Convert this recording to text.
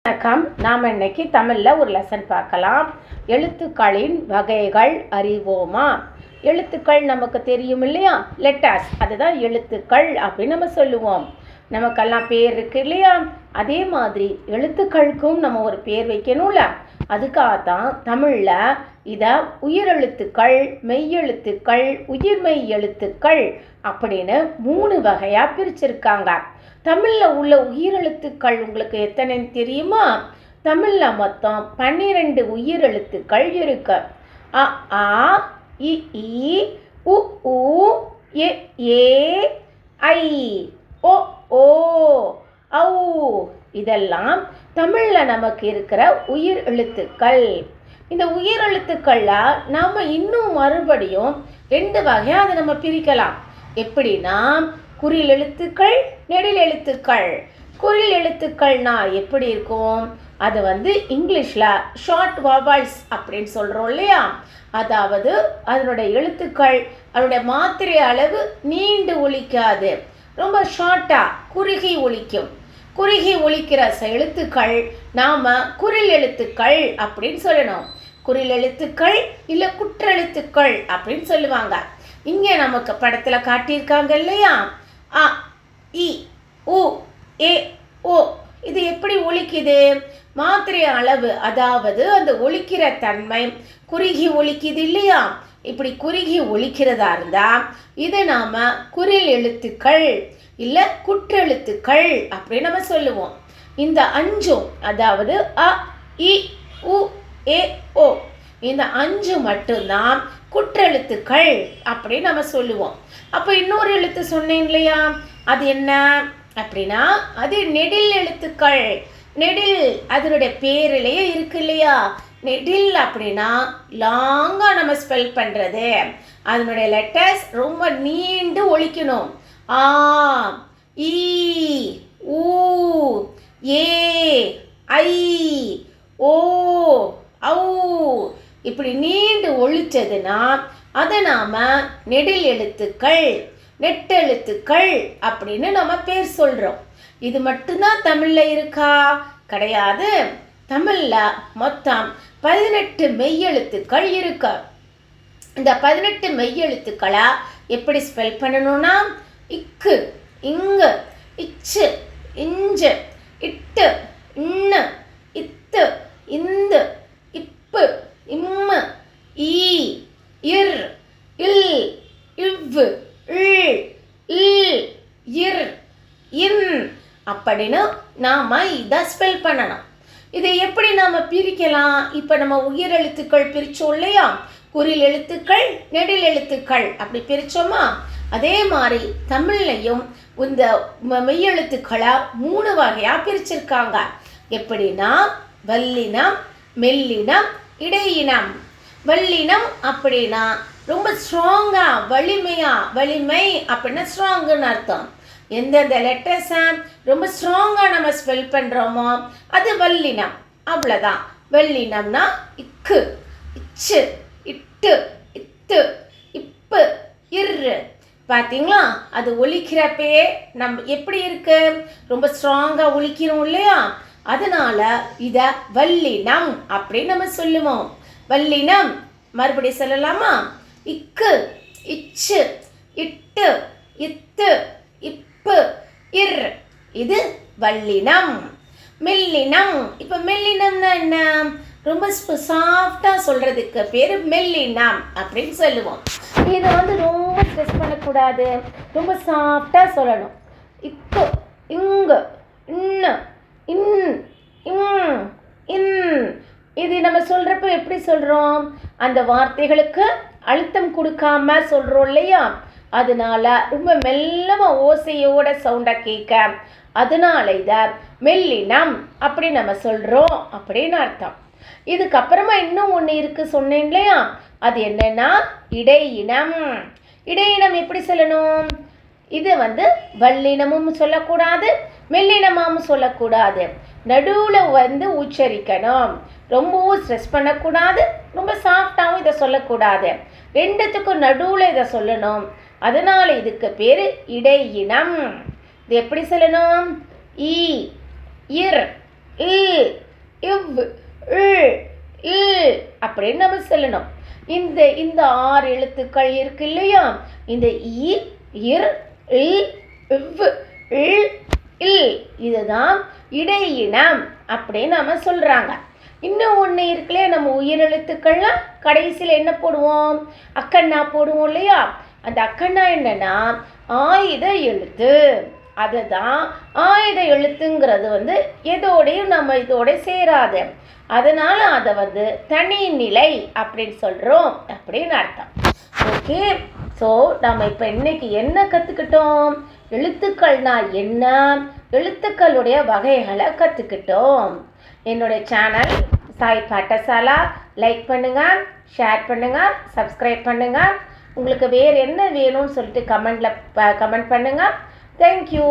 வணக்கம். நாம் இன்னைக்கு தமிழில் ஒரு லெசன் பார்க்கலாம். எழுத்துக்களின் வகைகள் அறிவோமா. எழுத்துக்கள் நமக்கு தெரியும் இல்லையா, லெட்டர்ஸ், அதுதான் எழுத்துக்கள் அப்படின்னு நம்ம சொல்லுவோம். நமக்கெல்லாம் பேர் இருக்கு இல்லையா, அதே மாதிரி எழுத்துக்களுக்கும் நம்ம ஒரு பேர் வைக்கணும்ல. அதுக்காகத்தான் தமிழில் இதை உயிரெழுத்துக்கள், மெய்யெழுத்துக்கள், உயிர்மெய் எழுத்துக்கள் அப்படின்னு 3 வகையாக பிரிச்சிருக்காங்க. தமிழில் உள்ள உயிரெழுத்துக்கள் உங்களுக்கு எத்தனைன்னு தெரியுமா? தமிழில் மொத்தம் 12 உயிரெழுத்துக்கள் இருக்கு. அ, ஆ, இ, ஈ, உ, ஊ, எ, ஏ, ஐ, ஓ, ஓ, ஔ, இதெல்லாம் தமிழில் நமக்கு இருக்கிற உயிர் எழுத்துக்கள். இந்த உயிர் எழுத்துக்களில் நாம் இன்னும் மறுபடியும் 2 வகையாக அதை நம்ம பிரிக்கலாம். எப்படின்னா, குறில் எழுத்துக்கள், நெடில் எழுத்துக்கள். குறில் எழுத்துக்கள்னா எப்படி இருக்கும்? அது இங்கிலீஷில் ஷார்ட் வவல்ஸ் அப்படின்னு சொல்கிறோம் இல்லையா. அதாவது அதனுடைய எழுத்துக்கள், அதனுடைய மாத்திரை அளவு நீண்டு ஒலிக்காது, ரொம்ப ஷார்ட்டாக குறுகி ஒலிக்கும். குறுகி ஒலிக்கிற எழுத்துக்கள் நாம் குறில் எழுத்துக்கள் அப்படின்னு சொல்லணும். குறில் எழுத்துக்கள் இல்லை குற்றெழுத்துக்கள் அப்படின்னு சொல்லுவாங்க. இங்கே நமக்கு படத்தில் காட்டியிருக்காங்க இல்லையா, அ, இ, உ, ஏ, ஓ, இது எப்படி ஒலிக்குது? மாத்திரை அளவு, அதாவது அந்த ஒலிக்கிற தன்மை குறுகி ஒலிக்குது இல்லையா. இப்படி குறுகி ஒலிக்கிறதா இருந்தால் இது நாம் குறில் எழுத்துக்கள் இல்லை குற்றெழுத்துக்கள் அப்படின்னு நம்ம சொல்லுவோம். இந்த 5, அதாவது அ, இ, உ, ஏ, ஓ, இந்த 5 மட்டும்தான் குற்றெழுத்துக்கள் அப்படின்னு நம்ம சொல்லுவோம். அப்போ இன்னொரு எழுத்து சொன்னேன் இல்லையா, அது என்ன அப்படின்னா அது நெடில் எழுத்துக்கள். நெடில் அதனுடைய பேரிலேயே இருக்கு இல்லையா. நெடில் அப்படின்னா லாங்காக நம்ம ஸ்பெல் பண்ணுறது. அதனுடைய லெட்டர்ஸ் ரொம்ப நீண்டு ஒலிக்கணும். ஆ, ஈ, ஊ, ஏ, ஐ, ஓ, ஔ, இப்படி நீண்டு ஒழிச்சதுன்னா அதை நாம் நெடில் எழுத்துக்கள், நெட்டெழுத்துக்கள் அப்படின்னு நம்ம பேர் சொல்கிறோம். இது மட்டும்தான் தமிழில் இருக்கா? கிடையாது. தமிழில் மொத்தம் 18 மெய்யெழுத்துக்கள் இருக்கு. இந்த 18 மெய்யெழுத்துக்களை எப்படி ஸ்பெல் பண்ணணும்னா, இக்கு, இங்கு, இச்சு, இஞ்சு, இட்டு, இன்னு, இத்து, இந்து, இப்பு, இம்மு, ஈ, இர், இல், இவ், இல், இல், இர், இன் அப்படின்னு நாம் இதை ஸ்பெல் பண்ணணும். இதை எப்படி நாம் பிரிக்கலாம்? இப்போ நம்ம உயிர் எழுத்துக்கள் பிரித்தோம் இல்லையா, குறில் எழுத்துக்கள், நெடில் எழுத்துக்கள் அப்படி பிரித்தோமா, அதே மாதிரி தமிழ்லையும் இந்த மெய்யெழுத்துக்களை 3 வகையாக பிரிச்சிருக்காங்க. எப்படின்னா, வல்லினம், மெல்லினம், இடையினம். வல்லினம் அப்படின்னா ரொம்ப ஸ்ட்ராங்காக, வலிமையாக, வலிமை அப்படின்னா ஸ்ட்ராங்குன்னு அர்த்தம். எந்தெந்த லெட்டர்ஸை ரொம்ப ஸ்ட்ராங்காக நம்ம ஸ்பெல் பண்ணுறோமோ அது வல்லினம். அவ்வளோதான். வல்லினம்னா இக்கு, இச்சு, இட்டு, இத்து, இப்பு, இரு. பார்த்தீங்களா, அது ஒலிக்கிறப்பே நம்ம எப்படி இருக்கு, ரொம்ப ஸ்ட்ராங்காக ஒலிக்கிறோம் இல்லையா. அதனால இதை வல்லினம் அப்படின்னு நம்ம சொல்லுவோம். வல்லினம் மறுபடி சொல்லலாமா? இக்கு, இச்சு, இட்டு, இத்து, இப்பு, இர், இது வல்லினம். மெல்லினம். இப்போ மெல்லினம்னா என்ன? ரொம்ப சாஃப்டாக சொல்கிறதுக்கு பேர் மெல்லினம் அப்படின்னு சொல்லுவோம். இதை ரொம்ப ஸ்ட்ரெஸ் பண்ணக்கூடாது, ரொம்ப சாஃப்டாக சொல்லணும். இக்கு, இங்கு, இன்னு, இன், இம், இன். இது நம்ம சொல்கிறப்ப எப்படி சொல்கிறோம்? அந்த வார்த்தைகளுக்கு அழுத்தம் கொடுக்காம சொல்கிறோம் இல்லையா. அதனால ரொம்ப மெல்லமாக ஓசையோட சவுண்டாக கேட்க, அதனால இதை மெல்லினம் அப்படி நம்ம சொல்கிறோம் அப்படின்னு அர்த்தம். இதுக்கப்புறமா இன்னும் ஒன்று இருக்குது சொன்னேன் இல்லையா, அது என்னன்னா இடையினம். இடையினம் எப்படி சொல்லணும்? இது வல்லினமும் சொல்லக்கூடாது, மெல்லினமாகவும் சொல்லக்கூடாது, நடுவில் உச்சரிக்கணும். ரொம்பவும் ஸ்ட்ரெஸ் பண்ணக்கூடாது, ரொம்ப சாஃப்டாகவும் இதை சொல்லக்கூடாது, 2த்துக்கும் நடுவில் இதை சொல்லணும். அதனால் இதுக்கு பேர் இடையினம். இது எப்படி சொல்லணும்? இ, இர், இல், அப்படின்னு நம்ம சொல்லணும். இந்த இந்த 6 எழுத்துக்கள் இருக்கு இல்லையா, இந்த இ, இர், இல், இவ், இல், இல், இதுதான் இடையினம் அப்படின்னு நம்ம சொல்கிறாங்க. இன்னும் ஒன்று இருக்குல்லையா, நம்ம உயிரெழுத்துக்கள்லாம் கடைசியில் என்ன போடுவோம், அக்கண்ணா போடுவோம் இல்லையா. அந்த அக்கண்ணா என்னன்னா ஆயுத எழுத்து. அதுதான் ஆயுத எழுத்துங்கிறது எதோடையும் நம்ம இதோட சேராது. அதனால் அதை தனிநிலை அப்படின்னு சொல்கிறோம் அப்படின்னு அர்த்தம். ஓகே, ஸோ நம்ம இப்போ இன்னைக்கு என்ன கற்றுக்கிட்டோம், எழுத்துக்கள்னா என்ன, எழுத்துக்களுடைய வகைகளை கற்றுக்கிட்டோம். என்னுடைய சேனல் சாய் பாட்டசாலா லைக் பண்ணுங்கள், ஷேர் பண்ணுங்கள், சப்ஸ்கிரைப் பண்ணுங்கள். உங்களுக்கு வேறு என்ன வேணும்னு சொல்லிட்டு கமெண்ட் பண்ணுங்கள். தேங்க்யூ.